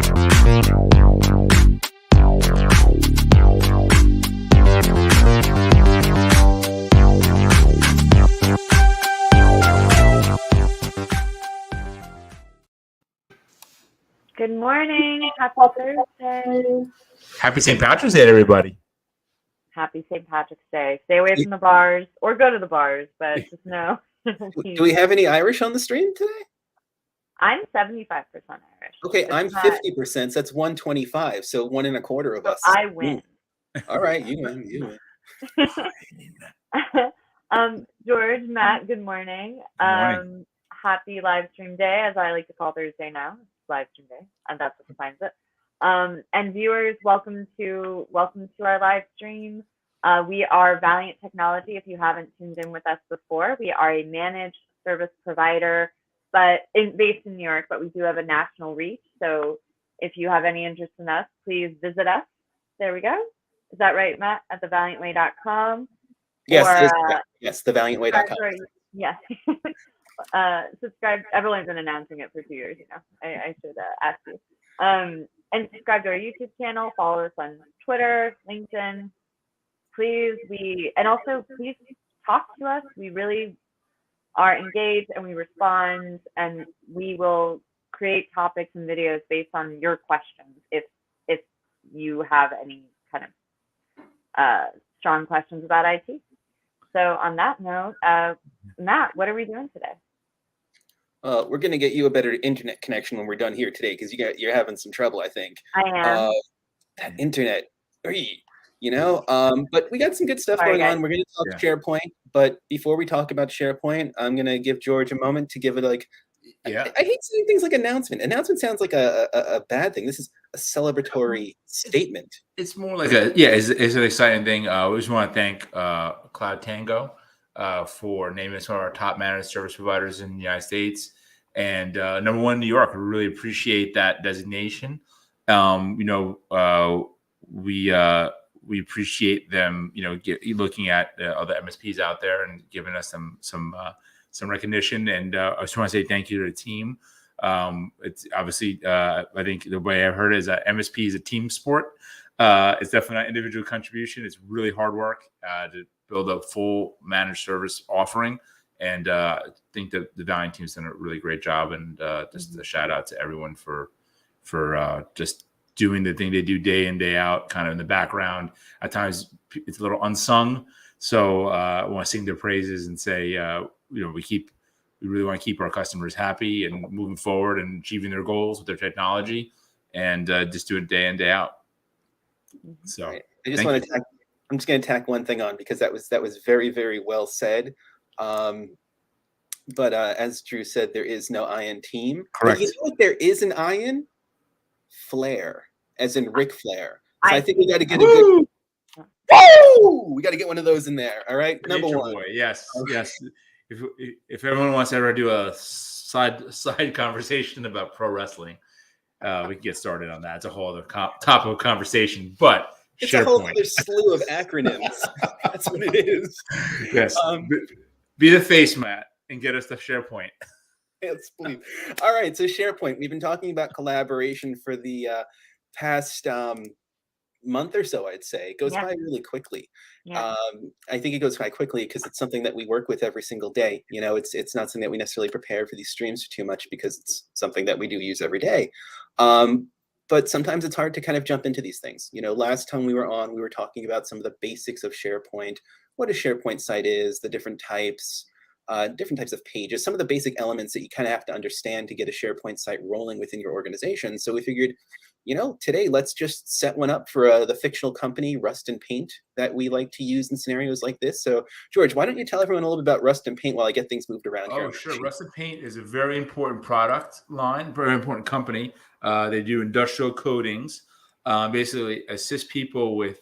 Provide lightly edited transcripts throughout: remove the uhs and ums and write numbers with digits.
Good morning. Happy Thursday. Happy St. Patrick's Day, everybody. Happy St. Patrick's Day. Stay away from the bars or go to the bars, but just know. Do we have any Irish on the stream today? I'm 75% Irish. Okay, I'm 50%. So that's 125. So 1 1/4 of us. I win. All right, you win. You win. George, Matt, good morning. Good morning. Happy live stream day, as I like to call Thursday now. It's live stream day, and that's what defines it. And viewers, welcome to our live stream. We are Valiant Technology. If you haven't tuned in with us before, we are a managed service provider, but based in New York, but we do have a national reach. So if you have any interest in us, please visit us. There we go. Is that right, Matt? At thevaliantway.com. Yes, yes, thevaliantway.com. Yes. Subscribe. Everyone's been announcing it for 2 years. I should ask you. And subscribe to our YouTube channel. Follow us on Twitter, LinkedIn. Please talk to us. We really are engaged and we respond, and we will create topics and videos based on your questions if you have any kind of strong questions about IT. So on that note, Matt, what are we doing today? We're going to get you a better internet connection when we're done here today, because you're having some trouble, I think. I am. That internet, but we got some good stuff going on. We're going to talk SharePoint, but before we talk about SharePoint, I'm going to give George a moment to give it I hate saying things like announcement. Announcement sounds like a bad thing. This is a celebratory statement. It's more like it's an exciting thing. We just want to thank Cloud Tango for naming us one of our top managed service providers in the United States, and number one in New York. We really appreciate that designation. We appreciate them, looking at other MSPs out there and giving us some recognition. And I just want to say thank you to the team. It's obviously, I think the way I've heard it is that MSP is a team sport. It's definitely not individual contribution. It's really hard work to build a full managed service offering. And I think that the Valiant team's done a really great job. And just a shout out to everyone for just doing the thing they do day in, day out, kind of in the background. At times it's a little unsung. So I want to sing their praises and say, we really want to keep our customers happy and moving forward and achieving their goals with their technology, and just do it day in, day out. So right. I'm just going to tack one thing on, because that was very, very well said. But as Drew said, there is no I in team. Correct. But you know what there is an I in? Flair, as in Ric Flair. So I think we got to get a good. Woo! We got to get one of those in there. All right, number one. Boy. Yes, yes. If everyone wants to ever do a side conversation about pro wrestling, we can get started on that. It's a whole other topic of conversation. But it's SharePoint. A whole other slew of acronyms. That's what it is. Yes. Be the face, Matt, and get us to SharePoint. Yes, please. All right. So SharePoint. We've been talking about collaboration for the past month or so, I'd say. It goes by really quickly. Yeah. I think it goes by quickly because it's something that we work with every single day. It's not something that we necessarily prepare for these streams for too much, because it's something that we do use every day. But sometimes it's hard to kind of jump into these things. Last time we were on, we were talking about some of the basics of SharePoint, what a SharePoint site is, the different types of pages, some of the basic elements that you kind of have to understand to get a SharePoint site rolling within your organization. So we figured, today let's just set one up for the fictional company Rust and Paint that we like to use in scenarios like this. So George, why don't you tell everyone a little bit about Rust and Paint while I get things moved around here? Oh, sure. Rust and Paint is a very important product line, very important company. They do industrial coatings, basically assist people with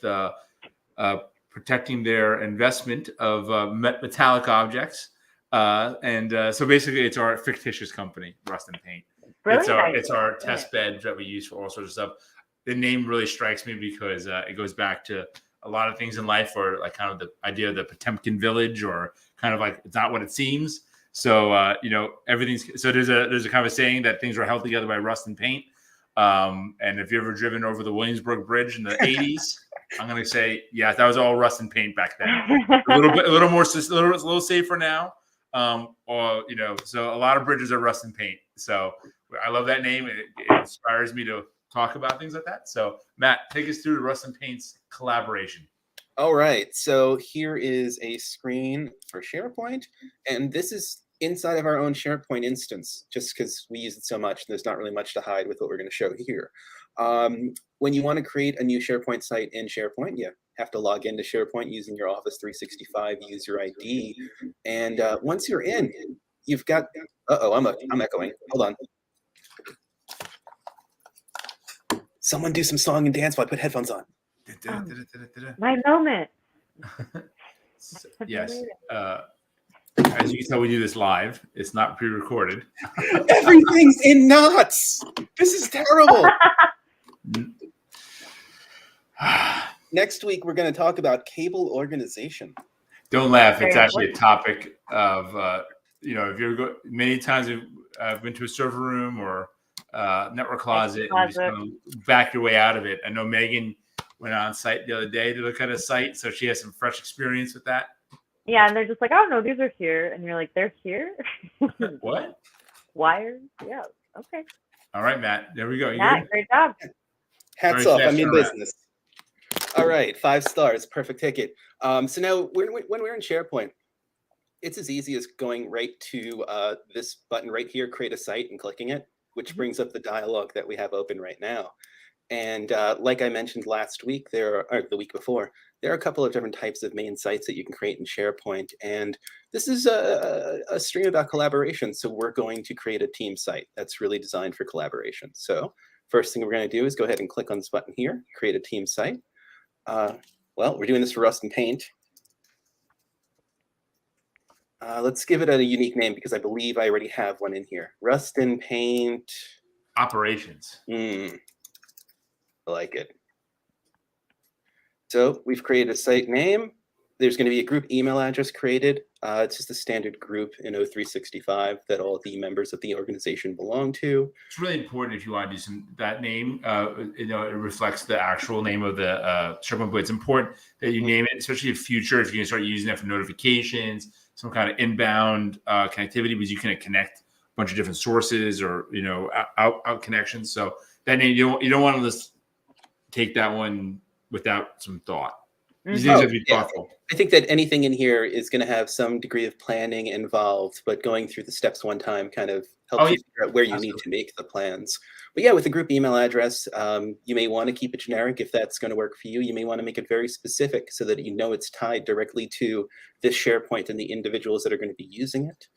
protecting their investment of metallic objects. So basically it's our fictitious company, Rust and Paint. Really? It's our test bed that we use for all sorts of stuff. The name really strikes me because it goes back to a lot of things in life, or like kind of the idea of the Potemkin village, or kind of like it's not what it seems. So everything's so there's a kind of a saying that things are held together by rust and paint. And if you've ever driven over the Williamsburg Bridge in the 80s, I'm going to say, yeah, that was all rust and paint back then. A little safer now. Or, so a lot of bridges are rust and paint. So I love that name. It inspires me to talk about things like that. So Matt, take us through the Rust and Paint's collaboration. All right. So here is a screen for SharePoint. And this is inside of our own SharePoint instance, just because we use it so much. There's not really much to hide with what we're going to show here. When you want to create a new SharePoint site in SharePoint, you have to log into SharePoint using your Office 365 user ID. And once you're in, you've got, I'm echoing. Hold on. Someone do some song and dance while I put headphones on. My moment. Yes. As you can tell, we do this live. It's not pre-recorded. Everything's in knots. This is terrible. Next week, we're going to talk about cable organization. Don't laugh. It's actually a topic of, if you're many times I've been to a server room or network closet and just kind of back your way out of it. I know Megan went on site the other day to look at a site, so she has some fresh experience with that. Yeah, and they're just like, oh no, these are here, and you're like, they're here. What? Wires? Yeah. Okay. All right, Matt. There we go. Yeah, great job. Hats off. I'm in business. All right, 5 stars, perfect ticket. So now when we're in SharePoint, it's as easy as going right to this button right here, create a site, and clicking it, which brings up the dialog that we have open right now. And like I mentioned last week, or the week before, there are a couple of different types of main sites that you can create in SharePoint. And this is a stream about collaboration. So we're going to create a team site that's really designed for collaboration. So first thing we're going to do is go ahead and click on this button here, create a team site. Well, we're doing this for Rust and Paint. Let's give it a unique name because I believe I already have one in here. Rust and Paint. Operations. I like it. So we've created a site name. There's going to be a group email address created. It's just a standard group in O365 that all the members of the organization belong to. It's really important if you want to do that name. It reflects the actual name of the SharePoint, but it's important that you name it, especially in future if you're going to start using it for notifications, some kind of inbound connectivity, because you can connect a bunch of different sources or out connections. So that name you don't want to just take that one without some thought. These things have to be thoughtful. I think that anything in here is going to have some degree of planning involved, but going through the steps one time kind of helps you figure out where you need to make the plans. But yeah, with the group email address, you may want to keep it generic if that's going to work for you. You may want to make it very specific so that it's tied directly to this SharePoint and the individuals that are going to be using it.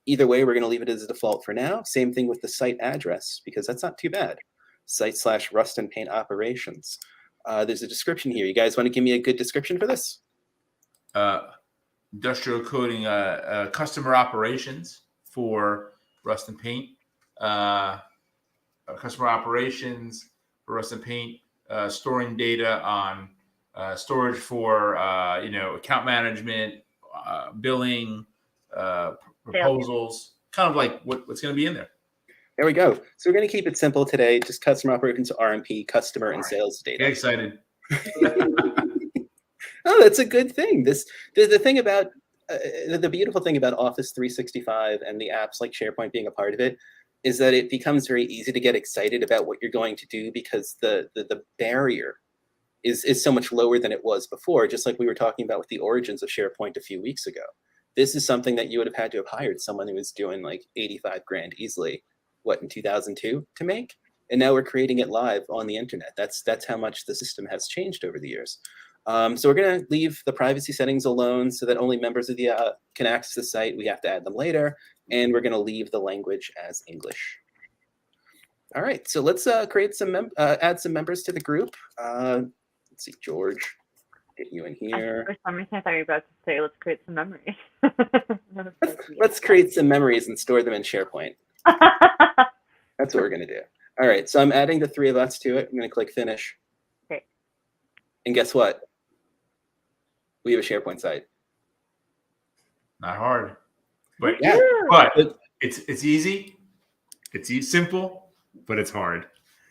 Either way, we're going to leave it as a default for now. Same thing with the site address, because that's not too bad. Site/Rust and Paint operations. There's a description here. You guys want to give me a good description for this? Industrial coding, customer operations for Rust and Paint. Customer operations for Rust and Paint, storing data on storage for account management, billing, proposals, kind of like what's going to be in there. There we go. So we're going to keep it simple today. Just customer operations, RMP, customer and sales data. Get excited. Oh, that's a good thing. The thing about the beautiful thing about Office 365 and the apps like SharePoint being a part of it is that it becomes very easy to get excited about what you're going to do because the barrier is so much lower than it was before. Just like we were talking about with the origins of SharePoint a few weeks ago. This is something that you would have had to have hired someone who was doing like 85 grand easily. In 2002 to make, and now we're creating it live on the internet. That's how much the system has changed over the years. So we're going to leave the privacy settings alone so that only members of the can access the site. We have to add them later, and we're going to leave the language as English. All right, so let's create some add some members to the group. Let's see, George, get you in here. For some reason, I thought you were about to say, let's create some memories. Let's create some memories and store them in SharePoint. That's what we're going to do. All right, so I'm adding the 3 of us to it. I'm going to click finish. Okay. And guess what? We have a SharePoint site. Not hard, but yeah, but it's easy. It's simple. but it's hard.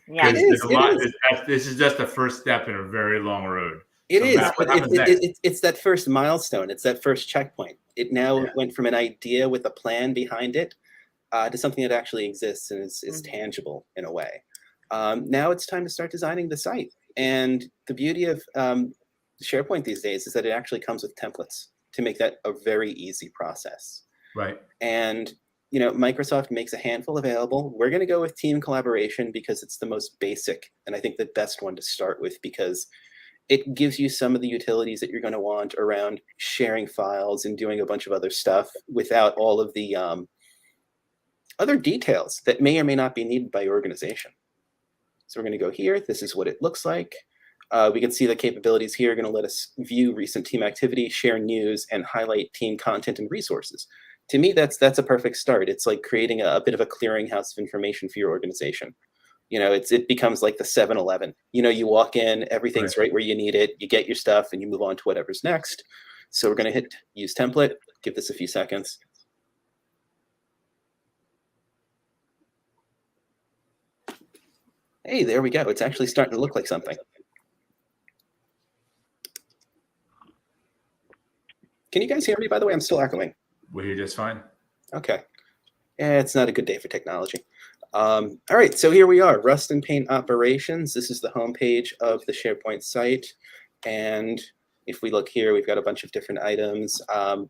Yeah. It is. This is just the first step in a very long road. It So, is, Matt, but what happens next? it's that first milestone. It's that first checkpoint. It now went from an idea with a plan behind it to something that actually exists and is tangible in a way. Now it's time to start designing the site. And the beauty of SharePoint these days is that it actually comes with templates to make that a very easy process. Right. And Microsoft makes a handful available. We're going to go with team collaboration because it's the most basic, and I think the best one to start with, because it gives you some of the utilities that you're going to want around sharing files and doing a bunch of other stuff without all of the other details that may or may not be needed by your organization. So we're going to go here. This is what it looks like. We can see the capabilities here are going to let us view recent team activity, share news, and highlight team content and resources. To me, that's a perfect start. It's like creating a bit of a clearinghouse of information for your organization. It becomes like the 7-Eleven. You walk in, everything's right where you need it. You get your stuff, and you move on to whatever's next. So we're going to hit use template. Give this a few seconds. Hey, there we go. It's actually starting to look like something. Can you guys hear me, by the way? I'm still echoing. We hear just fine. Okay. It's not a good day for technology. All right, so here we are, Rust and Paint operations. This is the homepage of the SharePoint site. And if we look here, we've got a bunch of different items. A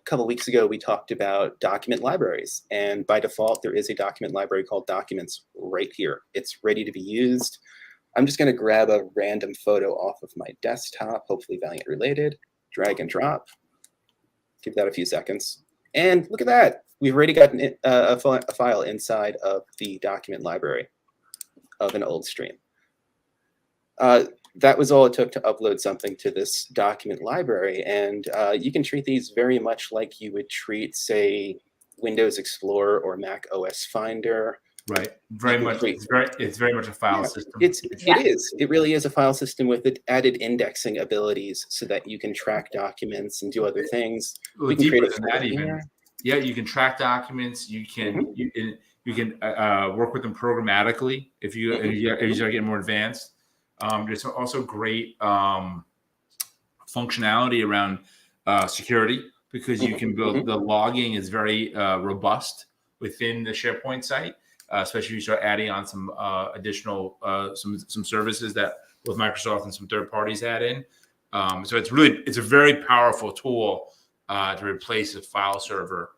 couple weeks ago, we talked about document libraries. And by default, there is a document library called Documents right here. It's ready to be used. I'm just going to grab a random photo off of my desktop, hopefully Valiant related, drag and drop. Give that a few seconds. And look at that. We've already got a file inside of the document library of an old stream. That was all it took to upload something to this document library. And you can treat these very much like you would treat, say, Windows Explorer or Mac OS Finder. Right. Very much. It's very much a file system. It is. It really is a file system with added indexing abilities so that you can track documents and do other things. We can deeper than that even. Yeah, you can track documents. You can you can work with them programmatically if you start getting more advanced. There's also great functionality around security because you can build the logging is very robust within the SharePoint site. Especially if you start adding on some additional some services that both Microsoft and some third parties add in. So it's a very powerful tool to replace a file server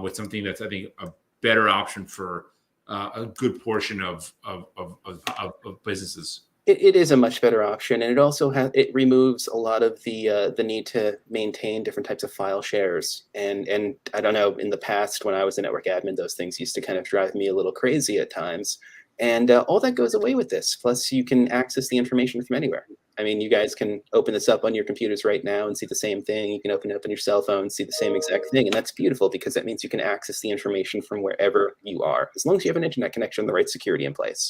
with something that's, I think, a better option for a good portion of businesses. It is a much better option, and it also it removes a lot of the need to maintain different types of file shares. And I don't know, in the past when I was a network admin, those things used to kind of drive me a little crazy at times. And all that goes away with this. Plus, you can access the information from anywhere. I mean, you guys can open this up on your computers right now and see the same thing. You can open it up on your cell phone, see the same exact thing, and that's beautiful because that means you can access the information from wherever you are, as long as you have an internet connection and the right security in place.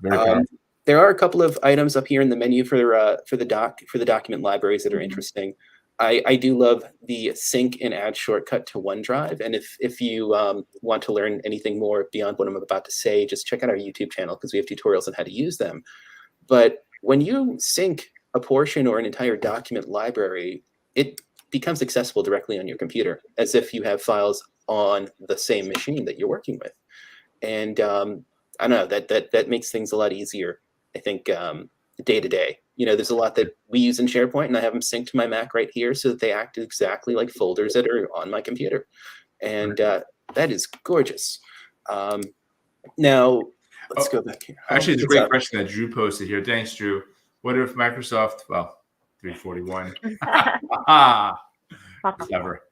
Very powerful. There are a couple of items up here in the menu for the document libraries that are interesting. I do love the sync and add shortcut to OneDrive. And if you want to learn anything more beyond what I'm about to say, just check out our YouTube channel because we have tutorials on how to use them. But when you sync a portion or an entire document library, it becomes accessible directly on your computer as if you have files on the same machine that you're working with. And I don't know, that makes things a lot easier. I think day to day, there's a lot that we use in SharePoint, and I have them synced to my Mac right here so that they act exactly like folders that are on my computer, and that is gorgeous. Now let's go back here. Actually, it's a great question that Drew posted here. Thanks, Drew. What if Microsoft? Well, 341. Clever.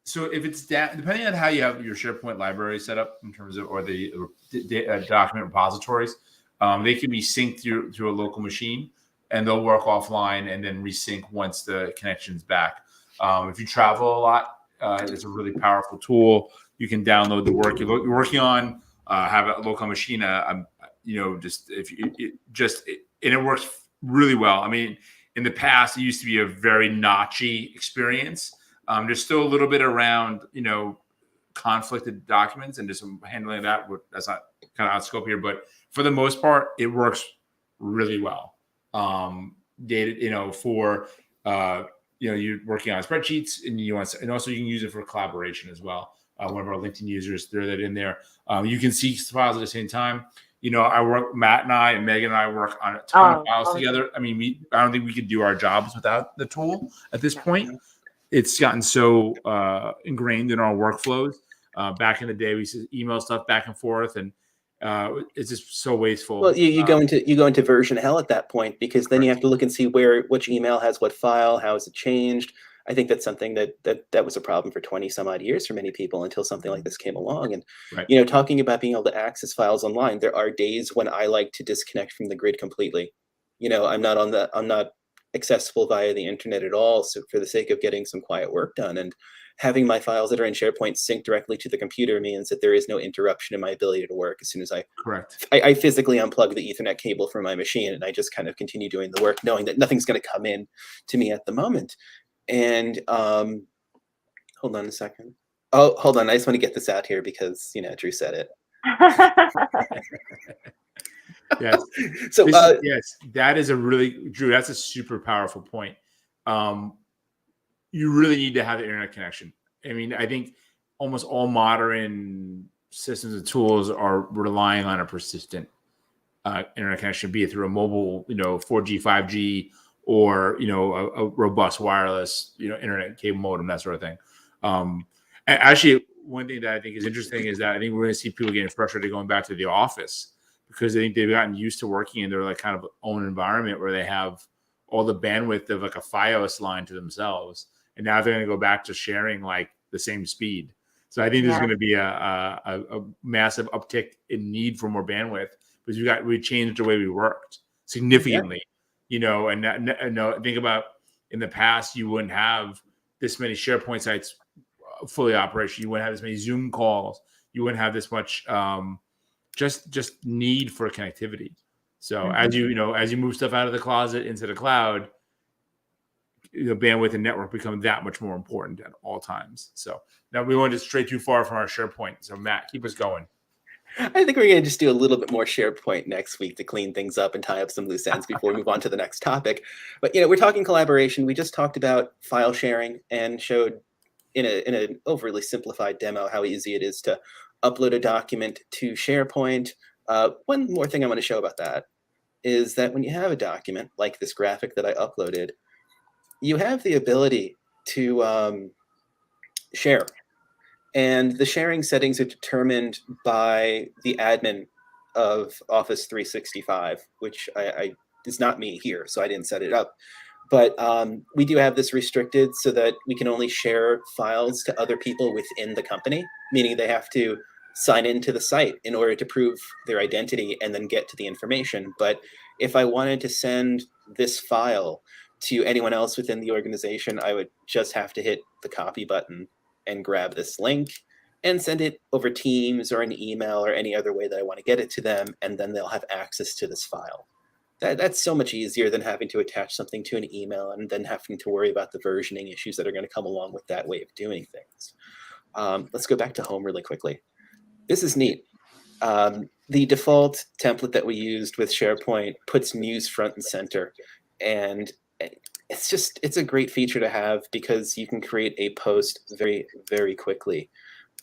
So if it's depending on how you have your SharePoint library set up in terms of, or the document repositories, they can be synced through a local machine, and they'll work offline and then resync once the connection's back. If you travel a lot, it's a really powerful tool. You can download the work you're working on, have a local machine. And it works really well. I mean, in the past, it used to be a very notchy experience. There's still a little bit around, conflicted documents and just handling that. That's not kind of out of scope here, but for the most part, it works really well. Data, for you're working on spreadsheets, and also you can use it for collaboration as well. One of our LinkedIn users threw that in there. You can see files at the same time. Matt and I and Megan and I work on a ton of files together. I mean, I don't think we could do our jobs without the tool at this point. It's gotten so ingrained in our workflows. Back in the day, we used to email stuff back and forth, and it's just so wasteful. Well, you go into version hell at that point, because then you have to look and see which email has what file, how is it changed. I think that's something that was a problem for 20 some odd years for many people until something like this came along. And talking about being able to access files online, there are days when I like to disconnect from the grid completely. I'm not accessible via the internet at all. So for the sake of getting some quiet work done, and having my files that are in SharePoint sync directly to the computer means that there is no interruption in my ability to work as soon as I physically unplug the Ethernet cable from my machine, and I just kind of continue doing the work, knowing that nothing's going to come in to me at the moment. And hold on a second. Oh, hold on. I just want to get this out here because, Drew said it. Yes. So yes, that is Drew, that's a super powerful point. You really need to have the internet connection. I mean, I think almost all modern systems and tools are relying on a persistent internet connection, be it through a mobile, 4G, 5G, or a robust wireless, internet cable modem, that sort of thing. And actually, one thing that I think is interesting is that I think we're going to see people getting frustrated going back to the office, because I think they've gotten used to working in their kind of own environment where they have all the bandwidth of a FiOS line to themselves, and now they're going to go back to sharing the same speed. So I think there's going to be a massive uptick in need for more bandwidth, because we changed the way we worked significantly. And think about, in the past, you wouldn't have this many SharePoint sites fully operational. You wouldn't have this many Zoom calls. You wouldn't have this much just need for connectivity. So as you move stuff out of the closet into the cloud, bandwidth and network become that much more important at all times. So now we went stray too far from our SharePoint. So Matt, keep us going. I think we're going to just do a little bit more SharePoint next week to clean things up and tie up some loose ends before we move on to the next topic. But we're talking collaboration. We just talked about file sharing and showed in an overly simplified demo how easy it is to upload a document to SharePoint. One more thing I want to show about that is that when you have a document like this graphic that I uploaded, you have the ability to share. And the sharing settings are determined by the admin of Office 365, which is not me here, so I didn't set it up. But we do have this restricted so that we can only share files to other people within the company, meaning they have to sign into the site in order to prove their identity and then get to the information. But if I wanted to send this file to anyone else within the organization, I would just have to hit the copy button and grab this link and send it over Teams or an email or any other way that I want to get it to them, and then they'll have access to this file. That's so much easier than having to attach something to an email and then having to worry about the versioning issues that are going to come along with that way of doing things. Let's go back to home really quickly. This is neat. The default template that we used with SharePoint puts news front and center, and it's a great feature to have because you can create a post very, very quickly.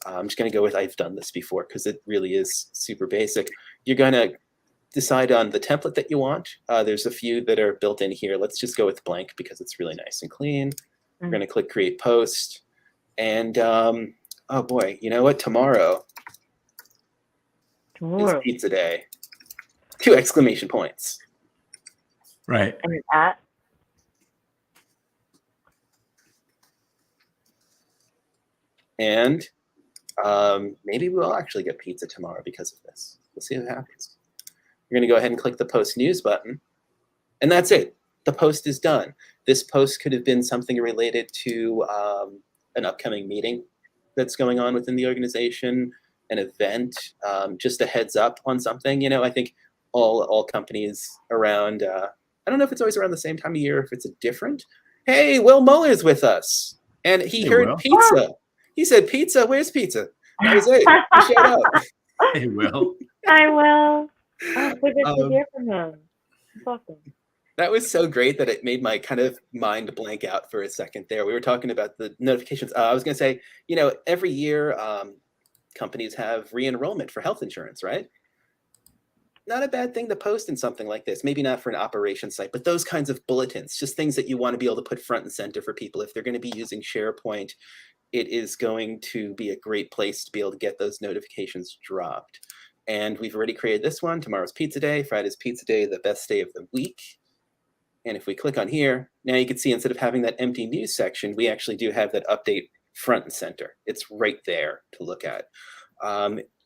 I'm just going to go with I've done this before because it really is super basic. You're going to decide on the template that you want. There's a few that are built in here. Let's just go with blank because it's really nice and clean. We're going to click create post. And oh boy, you know what? Tomorrow is pizza day. 2 exclamation points. Right. And at and maybe we'll actually get pizza tomorrow because of this. We'll see what happens. You're going to go ahead and click the post news button, and that's it. The post is done. This post could have been something related to an upcoming meeting that's going on within the organization, an event, just a heads up on something. I think all companies around, I don't know if it's always around the same time of year, if it's a different. Hey, Will Muller's with us, and he heard pizza. He said, pizza, where's pizza? That was it. He showed up. Hey, Will. I will. Oh, so good to hear from him. That's awesome. That was so great that it made my kind of mind blank out for a second there. We were talking about the notifications. I was going to say, every year companies have re-enrollment for health insurance, right? Not a bad thing to post in something like this. Maybe not for an operations site, but those kinds of bulletins, just things that you want to be able to put front and center for people. If they're going to be using SharePoint, it is going to be a great place to be able to get those notifications dropped. And we've already created this one. Tomorrow's pizza day. Friday's pizza day, the best day of the week. And if we click on here, now you can see instead of having that empty news section, we actually do have that update front and center. It's right there to look at.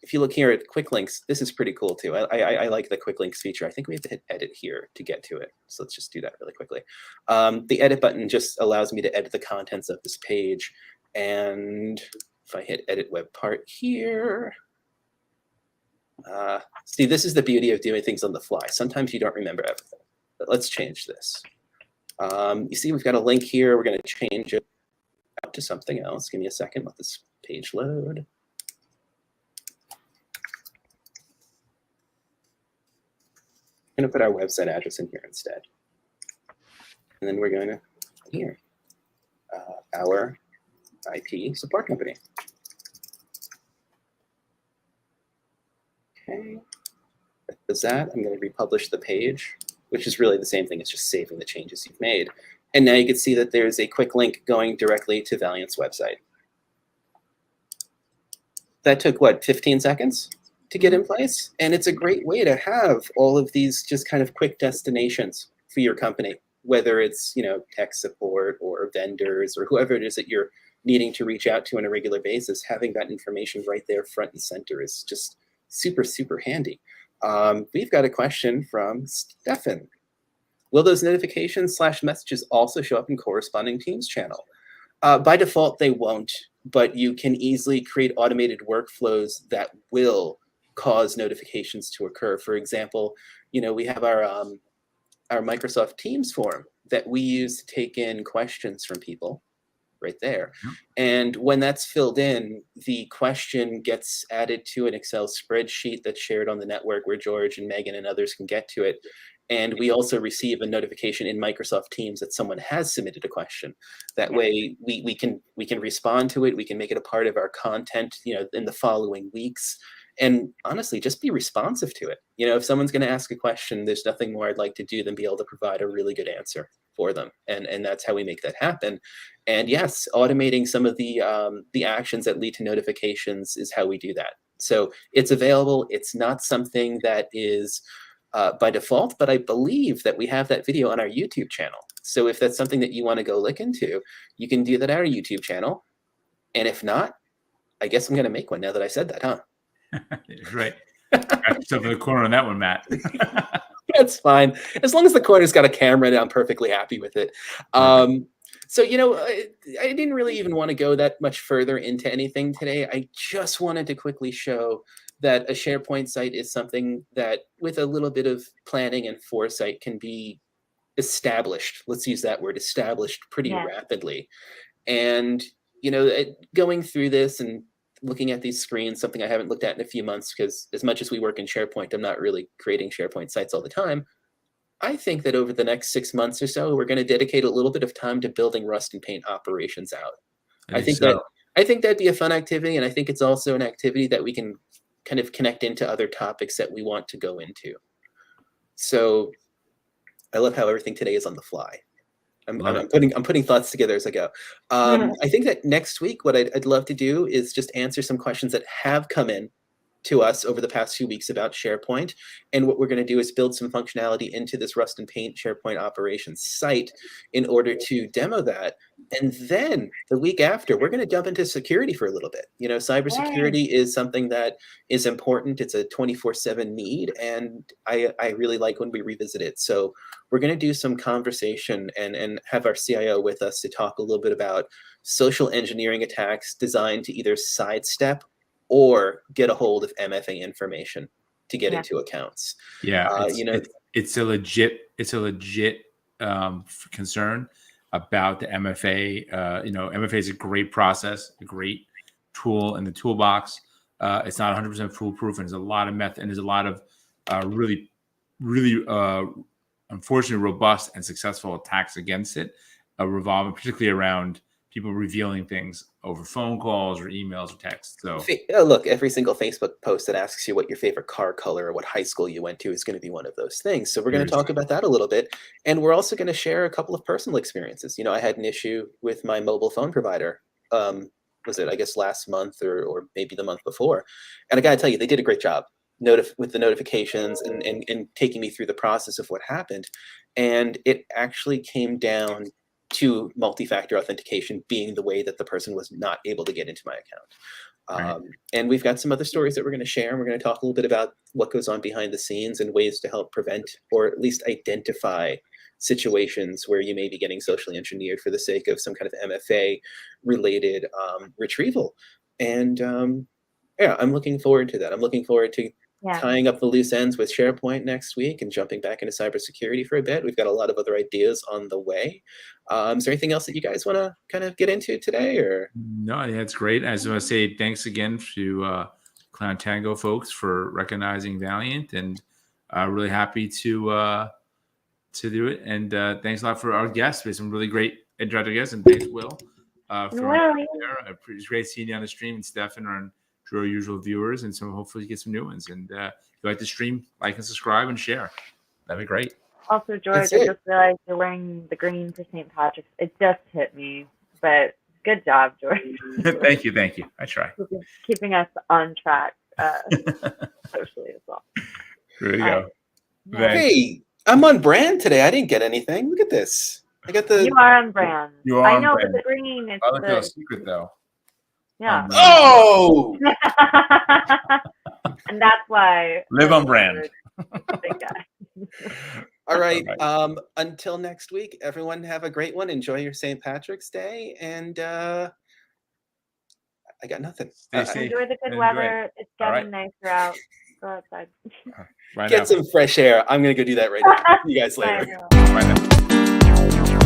If you look here at quick links, this is pretty cool too. I like the quick links feature. I think we have to hit edit here to get to it. So let's just do that really quickly. The edit button just allows me to edit the contents of this page. And if I hit edit web part here, see, this is the beauty of doing things on the fly. Sometimes you don't remember everything, but let's change this. You see, we've got a link here. We're going to change it to something else. Give me a second. Let this page load. I'm going to put our website address in here instead. And then we're going to here, our IP support company. Okay. Does that? I'm going to republish the page, which is really the same thing as just saving the changes you've made. And now you can see that there's a quick link going directly to Valiant's website. That took, what, 15 seconds to get in place? And it's a great way to have all of these just kind of quick destinations for your company, whether it's, tech support or vendors or whoever it is that you're needing to reach out to on a regular basis. Having that information right there front and center is just super, super handy. We've got a question from Stefan. Will those notifications / messages also show up in corresponding Teams channel? By default, they won't, but you can easily create automated workflows that will cause notifications to occur. For example, we have our Microsoft Teams form that we use to take in questions from people right there. And when that's filled in, the question gets added to an Excel spreadsheet that's shared on the network where George and Megan and others can get to it. And we also receive a notification in Microsoft Teams that someone has submitted a question. That way we can respond to it. We can make it a part of our content, in the following weeks. And honestly, just be responsive to it. If someone's going to ask a question, there's nothing more I'd like to do than be able to provide a really good answer for them. And that's how we make that happen. And yes, automating some of the actions that lead to notifications is how we do that. So it's available. It's not something that is by default, but I believe that we have that video on our YouTube channel. So if that's something that you want to go look into, you can do that at our YouTube channel. And if not, I guess I'm going to make one now that I said that, huh? Right. Got yourself in the corner on that one, Matt. That's fine. As long as the corner's got a camera in it, I'm perfectly happy with it. So, I didn't really even want to go that much further into anything today. I just wanted to quickly show that a SharePoint site is something that with a little bit of planning and foresight can be established. Let's use that word, established pretty rapidly. And, going through this and looking at these screens, something I haven't looked at in a few months, because as much as we work in SharePoint, I'm not really creating SharePoint sites all the time. I think that over the next 6 months or so, we're going to dedicate a little bit of time to building Rust and Paint operations out. I think that'd be a fun activity, and I think it's also an activity that we can kind of connect into other topics that we want to go into. So I love how everything today is on the fly. I'm putting thoughts together as I go. I think that next week, what I'd love to do is just answer some questions that have come in to us over the past few weeks about SharePoint. And what we're going to do is build some functionality into this Rust and Paint SharePoint operations site in order to demo that. And then the week after, we're going to jump into security for a little bit. Cybersecurity is something that is important. It's a 24/7 need. And I really like when we revisit it. So we're going to do some conversation and have our CIO with us to talk a little bit about social engineering attacks designed to either sidestep or get a hold of MFA information to get into accounts. Yeah, it's a legit concern about the MFA. MFA is a great process, a great tool in the toolbox. It's not 100% foolproof, and there's a lot of method, and there's a lot of really unfortunately robust and successful attacks against it, revolving particularly around people revealing things over phone calls or emails or texts. So look, every single Facebook post that asks you what your favorite car color or what high school you went to is going to be one of those things. So we're going to talk about that a little bit. And we're also going to share a couple of personal experiences. I had an issue with my mobile phone provider. Was it, I guess, last month or maybe the month before. And I got to tell you, they did a great job with the notifications and taking me through the process of what happened. And it actually came down to multi-factor authentication being the way that the person was not able to get into my account. And we've got some other stories that we're going to share. And we're going to talk a little bit about what goes on behind the scenes and ways to help prevent or at least identify situations where you may be getting socially engineered for the sake of some kind of MFA related retrieval. And I'm looking forward to that. I'm looking forward to tying up the loose ends with SharePoint next week and jumping back into cybersecurity for a bit. We've got a lot of other ideas on the way. Is there anything else that you guys want to kind of get into today? Or no, I think that's great. I just want to say thanks again to Clown Tango folks for recognizing Valiant, and really happy to do it. And thanks a lot for our guests. We had some really great interactive guests, and thanks, Will. It's great seeing you on the stream, and Stefan and to our usual viewers, and so hopefully you get some new ones. And if you like the stream, like and subscribe and share. That'd be great. Also, George, I just realized you're wearing the green for St. Patrick's. It just hit me, but good job, George. Thank you. I try. Keeping us on track socially as well. There you go. Hey, I'm on brand today. I didn't get anything. Look at this. I got the. You are on brand. You are. I know, on brand. but the green is the secret, though. Yeah. Oh. And that's why. Live on brand. Big guy. All right. Until next week, everyone have a great one. Enjoy your St. Patrick's Day, and I got nothing. Enjoy the good weather. It's getting nicer out. Go outside. Get some fresh air. I'm gonna go do that right now. See you guys later. Bye now.